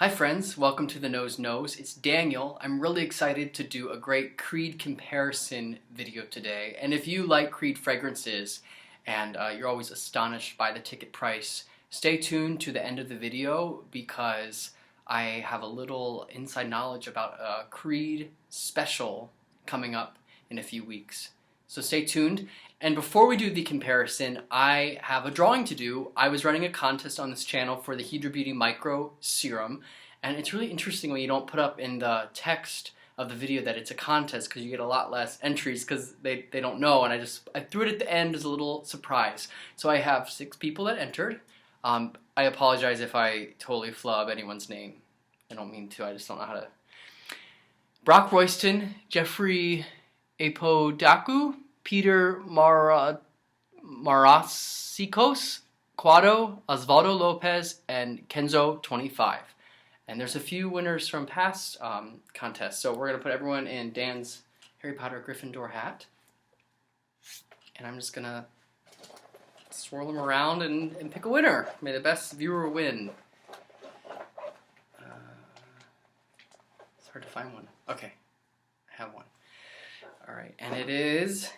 Hi friends, welcome to the Nose Knows. It's Daniel. I'm really excited to do a great Creed comparison video today. And if you like Creed fragrances and you're always astonished by the ticket price, stay tuned to the end of the video because I have a little inside knowledge about a Creed special coming up in a few weeks. So stay tuned. And before we do the comparison, I have a drawing to do. I was running a contest on this channel for the Hydra Beauty Micro Serum, and it's really interesting when you don't put up in the text of the video that it's a contest because you get a lot less entries because they don't know, and I threw it at the end as a little surprise. So I have 6 people that entered. I apologize if I totally flub anyone's name. I don't mean to, I just don't know how to. Brock Royston, Jeffrey Apodaku, Peter Marasikos, Quado, Osvaldo Lopez, and Kenzo 25. And there's a few winners from past contests, so we're going to put everyone in Dan's Harry Potter Gryffindor hat. And I'm just going to swirl them around and pick a winner. May the best viewer win. It's hard to find one. Okay, I have one. Alright, and it is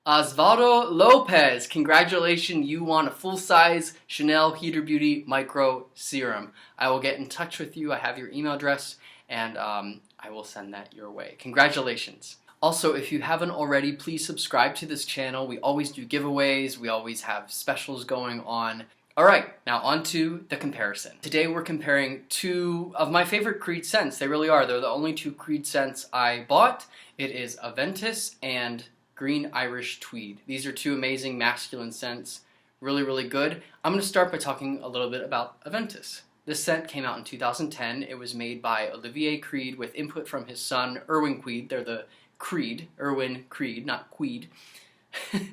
Osvaldo Lopez. Congratulations, you won a full-size Chanel Hydra Beauty Micro Serum. I will get in touch with you. I have your email address, and I will send that your way. Congratulations. Also, if you haven't already, please subscribe to this channel. We always do giveaways. We always have specials going on. Alright, now on to the comparison. Today we're comparing 2 of my favorite Creed scents. They really are. They're the only 2 Creed scents I bought. It is Aventus and Green Irish Tweed. These are 2 amazing masculine scents. Really, really good. I'm going to start by talking a little bit about Aventus. This scent came out in 2010. It was made by Olivier Creed with input from his son, Erwin Creed. They're the Creed. Erwin Creed, not Queed.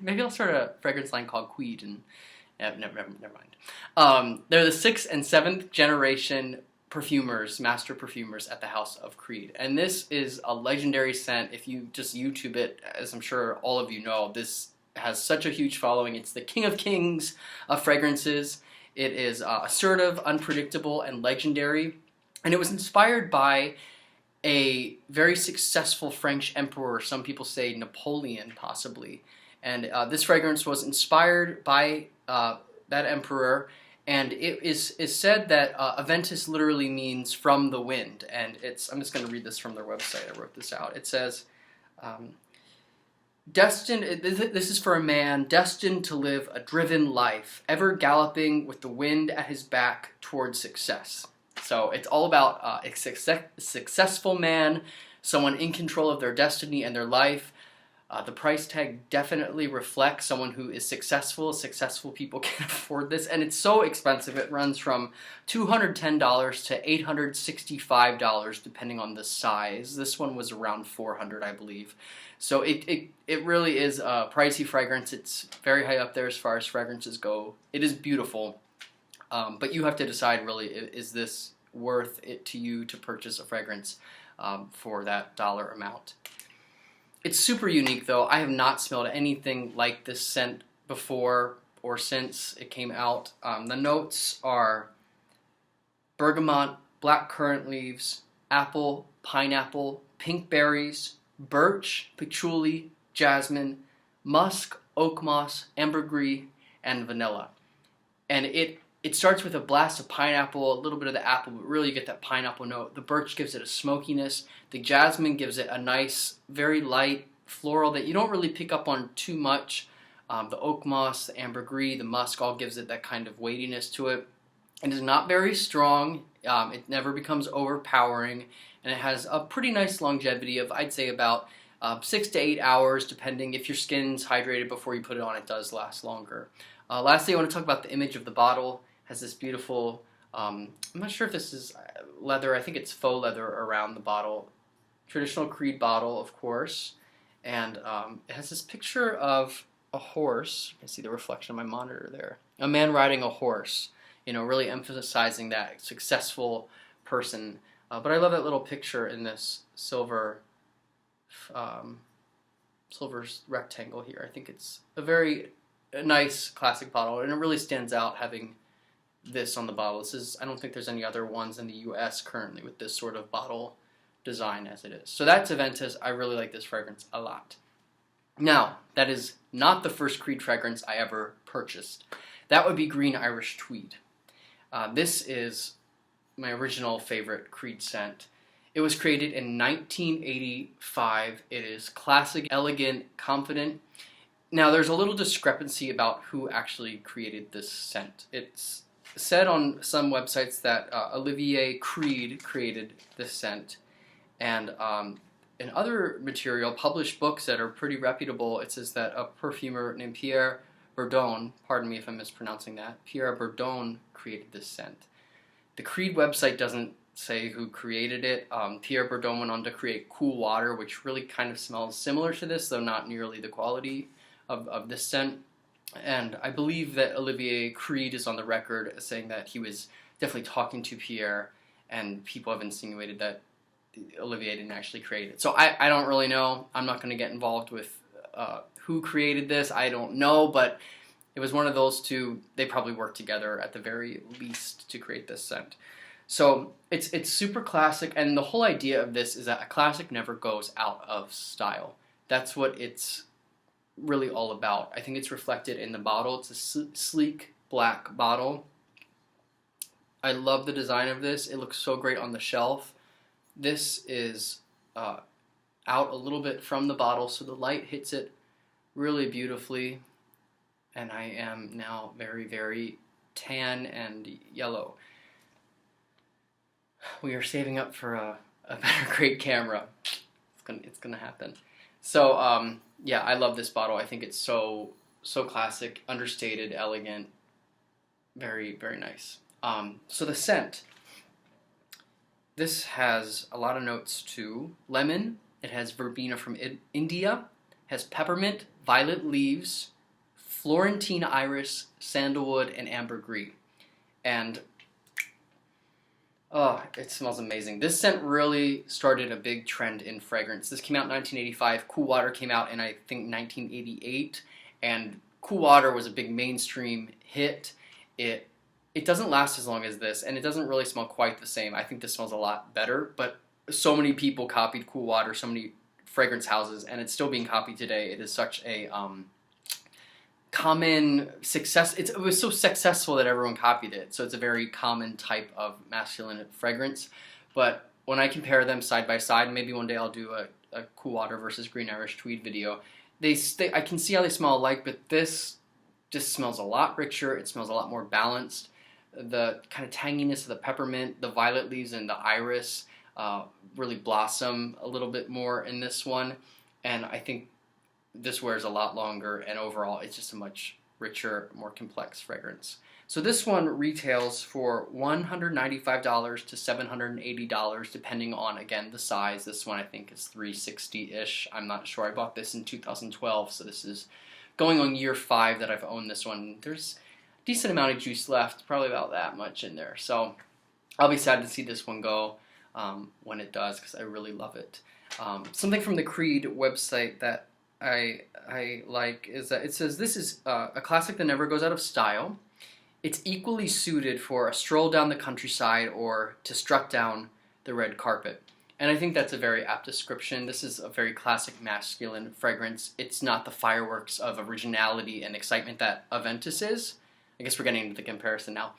Maybe I'll start a fragrance line called Queed and never mind. They're the 6th and 7th generation perfumers, master perfumers at the House of Creed. And this is a legendary scent. If you just YouTube it, as I'm sure all of you know, this has such a huge following. It's the king of kings of fragrances. It is assertive, unpredictable, and legendary. And it was inspired by a very successful French emperor, some people say Napoleon possibly. And this fragrance was inspired by that emperor, and it is said that Aventus literally means from the wind, and I'm just going to read this from their website. I wrote this out. It says, destined, this is for a man destined to live a driven life, ever galloping with the wind at his back towards success. So it's all about a successful man, someone in control of their destiny and their life. The price tag definitely reflects someone who is successful. Successful people can afford this, and it's so expensive. It runs from $210 to $865 depending on the size. This one was around $400, I believe. So it really is a pricey fragrance. It's very high up there as far as fragrances go. It is beautiful, but you have to decide really, is this worth it to you to purchase a fragrance for that dollar amount. It's super unique though. I have not smelled anything like this scent before or since it came out. The notes are bergamot, black currant leaves, apple, pineapple, pink berries, birch, patchouli, jasmine, musk, oak moss, ambergris, and vanilla. And it starts with a blast of pineapple, a little bit of the apple, but really you get that pineapple note. The birch gives it a smokiness. The jasmine gives it a nice, very light floral that you don't really pick up on too much. The oak moss, the ambergris, the musk all gives it that kind of weightiness to it. It is not very strong. It never becomes overpowering. And it has a pretty nice longevity of, I'd say, about 6 to 8 hours, depending. If your skin's hydrated before you put it on, it does last longer. Lastly, I want to talk about the image of the bottle. It has this beautiful, I'm not sure if this is leather, I think it's faux leather around the bottle. Traditional Creed bottle, of course. And it has this picture of a horse. You can see the reflection of my monitor there. A man riding a horse, you know, really emphasizing that successful person. But I love that little picture in this silver rectangle here. I think it's a very nice classic bottle, and it really stands out having this on the bottle. I don't think there's any other ones in the US currently with this sort of bottle design as it is. So that's Aventus. I really like this fragrance a lot. Now, that is not the first Creed fragrance I ever purchased. That would be Green Irish Tweed. This is my original favorite Creed scent. It was created in 1985. It is classic, elegant, confident. Now, there's a little discrepancy about who actually created this scent. It's said on some websites that Olivier Creed created this scent, and in other material, published books that are pretty reputable, it says that a perfumer named Pierre Bourdon, pardon me if I'm mispronouncing that, Pierre Bourdon created this scent. The Creed website doesn't say who created it. Pierre Bourdon went on to create Cool Water, which really kind of smells similar to this, though not nearly the quality of this scent. And I believe that Olivier Creed is on the record saying that he was definitely talking to Pierre, and people have insinuated that Olivier didn't actually create it. So I don't really know. I'm not going to get involved with who created this. I don't know, but it was one of those two. They probably worked together at the very least to create this scent. So it's super classic, and the whole idea of this is that a classic never goes out of style. That's what it's really all about. I think it's reflected in the bottle. It's a sleek black bottle. I love the design of this. It looks so great on the shelf. This is out a little bit from the bottle, so the light hits it really beautifully, and I am now very, very tan and yellow. We are saving up for a better great camera. It's gonna happen. So yeah, I love this bottle. I think it's so classic, understated, elegant, very, very nice. So the scent. This has a lot of notes too. Lemon, it has verbena from India, has peppermint, violet leaves, Florentine iris, sandalwood, and ambergris. And oh, it smells amazing. This scent really started a big trend in fragrance. This came out in 1985. Cool Water came out in, I think, 1988. And Cool Water was a big mainstream hit. It doesn't last as long as this, and it doesn't really smell quite the same. I think this smells a lot better, but so many people copied Cool Water, so many fragrance houses, and it's still being copied today. It is such a common success. It was so successful that everyone copied it, so it's a very common type of masculine fragrance. But when I compare them side by side, maybe one day I'll do a Cool Water versus Green Irish Tweed video, I can see how they smell alike, but this just smells a lot richer. It smells a lot more balanced. The kind of tanginess of the peppermint, the violet leaves, and the iris really blossom a little bit more in this one. And I think this wears a lot longer, and overall it's just a much richer, more complex fragrance. So this one retails for $195 to $780, depending on, again, the size. This one I think is $360-ish. I'm not sure. I bought this in 2012, so this is going on year 5 that I've owned this one. There's decent amount of juice left, probably about that much in there. So I'll be sad to see this one go when it does, because I really love it. Something from the Creed website that I like is that it says, this is a classic that never goes out of style. It's equally suited for a stroll down the countryside or to strut down the red carpet. And I think that's a very apt description. This is a very classic masculine fragrance. It's not the fireworks of originality and excitement that Aventus is. I guess we're getting into the comparison now.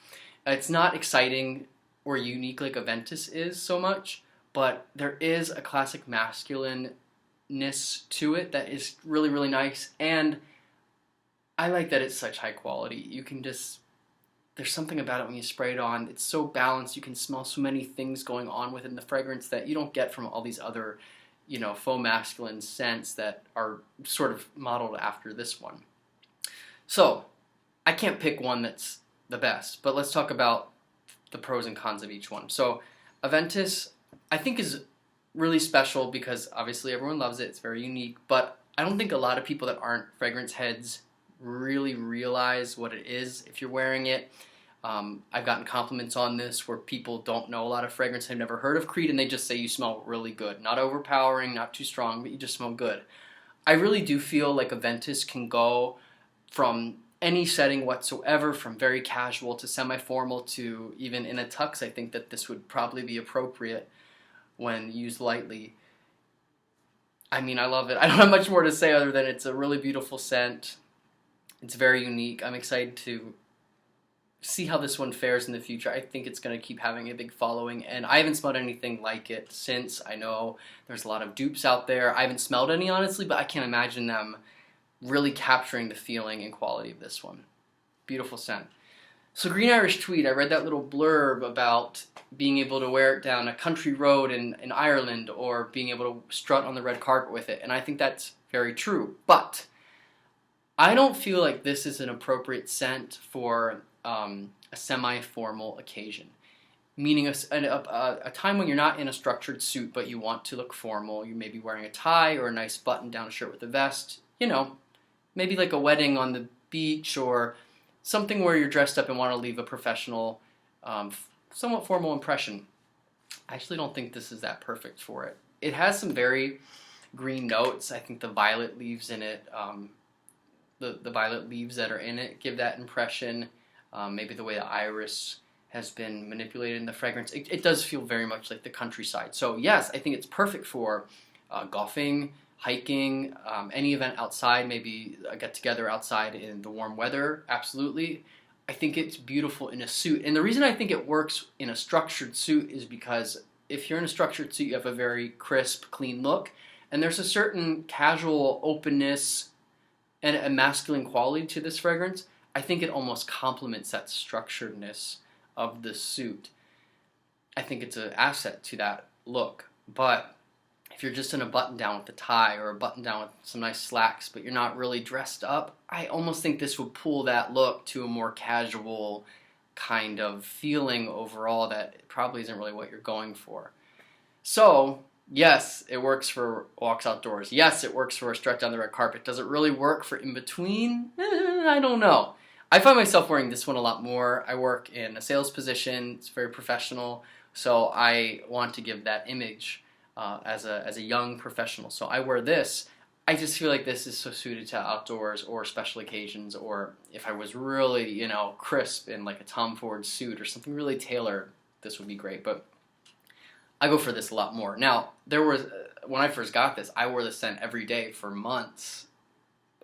It's not exciting or unique like Aventus is so much, but there is a classic masculineness to it that is really, really nice. And I like that it's such high quality. You can just, there's something about it when you spray it on. It's so balanced. You can smell so many things going on within the fragrance that you don't get from all these other, faux masculine scents that are sort of modeled after this one. So I can't pick one that's the best, but let's talk about the pros and cons of each one. So Aventus, I think, is really special because obviously everyone loves it. It's very unique, but I don't think a lot of people that aren't fragrance heads really realize what it is if you're wearing it. I've gotten compliments on this where people don't know a lot of fragrance, have never heard of Creed, and they just say you smell really good. Not overpowering, not too strong, but you just smell good. I really do feel like Aventus can go from any setting whatsoever, from very casual to semi-formal to even in a tux. I think that this would probably be appropriate when used lightly. I mean, I love it. I don't have much more to say other than it's a really beautiful scent. It's very unique. I'm excited to see how this one fares in the future. I think it's going to keep having a big following, and I haven't smelled anything like it since. I know there's a lot of dupes out there. I haven't smelled any, honestly, but I can't imagine them really capturing the feeling and quality of this one. Beautiful scent. So Green Irish Tweed, I read that little blurb about being able to wear it down a country road in Ireland, or being able to strut on the red carpet with it, and I think that's very true. But I don't feel like this is an appropriate scent for a semi-formal occasion, meaning a time when you're not in a structured suit but you want to look formal. You may be wearing a tie or a nice button-down shirt with a vest, you know, maybe like a wedding on the beach, or something where you're dressed up and want to leave a professional, somewhat formal impression. I actually don't think this is that perfect for it. It has some very green notes. I think the violet leaves in it, the violet leaves that are in it give that impression. Maybe the way the iris has been manipulated in the fragrance. It does feel very much like the countryside. So yes, I think it's perfect for golfing, hiking, any event outside, maybe a get-together outside in the warm weather. Absolutely. I think it's beautiful in a suit. And the reason I think it works in a structured suit is because if you're in a structured suit, you have a very crisp, clean look. And there's a certain casual openness and a masculine quality to this fragrance. I think it almost complements that structuredness of the suit. I think it's an asset to that look. But if you're just in a button-down with a tie, or a button-down with some nice slacks, but you're not really dressed up, I almost think this would pull that look to a more casual kind of feeling overall that probably isn't really what you're going for. So yes, it works for walks outdoors. Yes, it works for a strut down the red carpet. Does it really work for in between? I don't know. I find myself wearing this one a lot more. I work in a sales position. It's very professional, so I want to give that image as a young professional. So I wear this. I just feel like this is so suited to outdoors or special occasions, or if I was really, you know, crisp in like a Tom Ford suit or something really tailored, this would be great. But I go for this a lot more. Now, there was, when I first got this, I wore this scent every day for months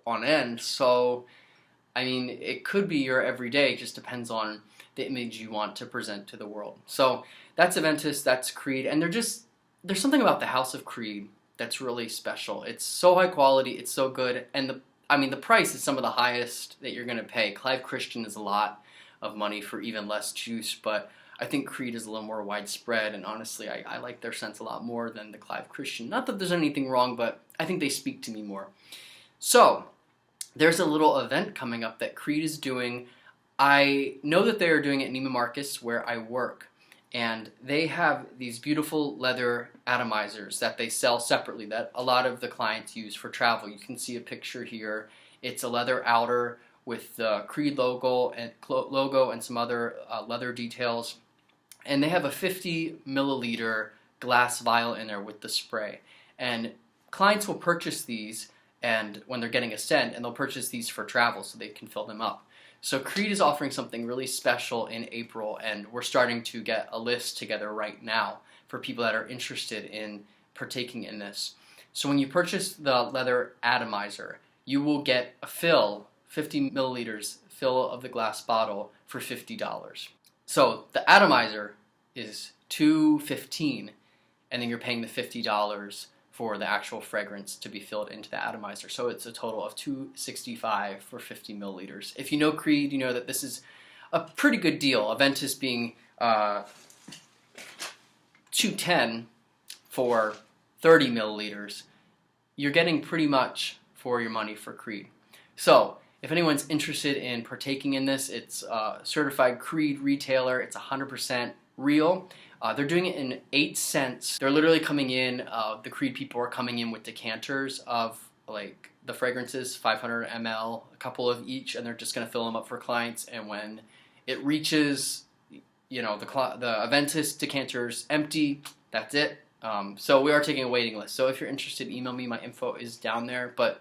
on end. So, I mean, it could be your everyday. It just depends on the image you want to present to the world. So that's Aventus, that's Creed, and there's something about the House of Creed that's really special. It's so high quality, it's so good, and the price is some of the highest that you're gonna pay. Clive Christian is a lot of money for even less juice, but I think Creed is a little more widespread, and honestly, I like their scents a lot more than the Clive Christian. Not that there's anything wrong, but I think they speak to me more. So, there's a little event coming up that Creed is doing. I know that they are doing it in Neiman Marcus, where I work, and they have these beautiful leather atomizers that they sell separately that a lot of the clients use for travel. You can see a picture here. It's a leather outer with the Creed logo and some other leather details. And they have a 50 milliliter glass vial in there with the spray. And clients will purchase these and when they're getting a scent, and they'll purchase these for travel so they can fill them up. So Creed is offering something really special in April, and we're starting to get a list together right now for people that are interested in partaking in this. So when you purchase the leather atomizer, you will get a fill, 50 milliliters fill of the glass bottle for $50. So the atomizer is $215, and then you're paying the $50 for the actual fragrance to be filled into the atomizer. So it's a total of $265 for 50 milliliters. If you know Creed, you know that this is a pretty good deal. Aventus being $210 for 30 milliliters. You're getting pretty much for your money for Creed. So if anyone's interested in partaking in this, it's a certified Creed retailer. It's 100% real. They're doing it in 8 cents. They're literally coming in, the Creed people are coming in with decanters of like the fragrances, 500 ml, a couple of each, and they're just going to fill them up for clients. And when it reaches, you know, the Aventus decanters empty, that's it. So we are taking a waiting list. So if you're interested, email me. My info is down there. But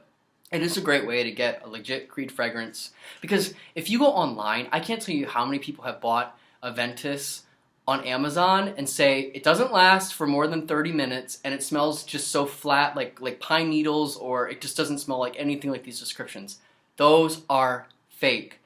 It is a great way to get a legit Creed fragrance, because if you go online, I can't tell you how many people have bought Aventus on Amazon and say it doesn't last for more than 30 minutes and it smells just so flat, like pine needles, or it just doesn't smell like anything like these descriptions. Those are fake.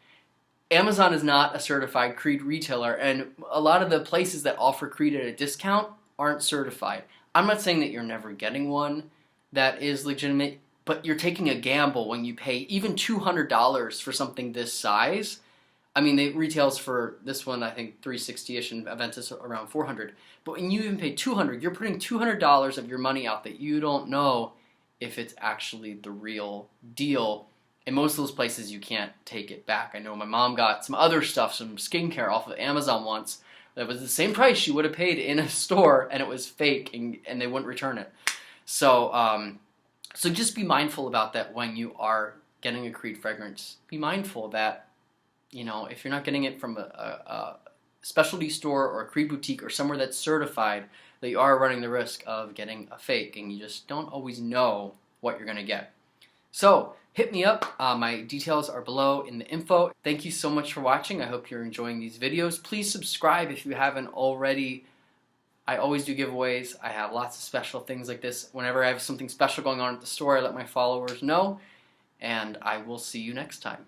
Amazon is not a certified Creed retailer, and a lot of the places that offer Creed at a discount aren't certified. I'm not saying that you're never getting one that is legitimate, but you're taking a gamble when you pay even $200 for something this size. I mean, it retails for this one, I think, $360-ish, and Aventus around $400. But when you even pay $200, you're putting $200 of your money out that you don't know if it's actually the real deal. In most of those places, you can't take it back. I know my mom got some other stuff, some skincare off of Amazon once. That was the same price she would have paid in a store, and it was fake, and they wouldn't return it. So, so just be mindful about that when you are getting a Creed fragrance. Be mindful that, you know, if you're not getting it from a specialty store or a Creed boutique or somewhere that's certified, that you are running the risk of getting a fake, and you just don't always know what you're going to get. So, hit me up. My details are below in the info. Thank you so much for watching. I hope you're enjoying these videos. Please subscribe if you haven't already. I always do giveaways. I have lots of special things like this. Whenever I have something special going on at the store, I let my followers know. And I will see you next time.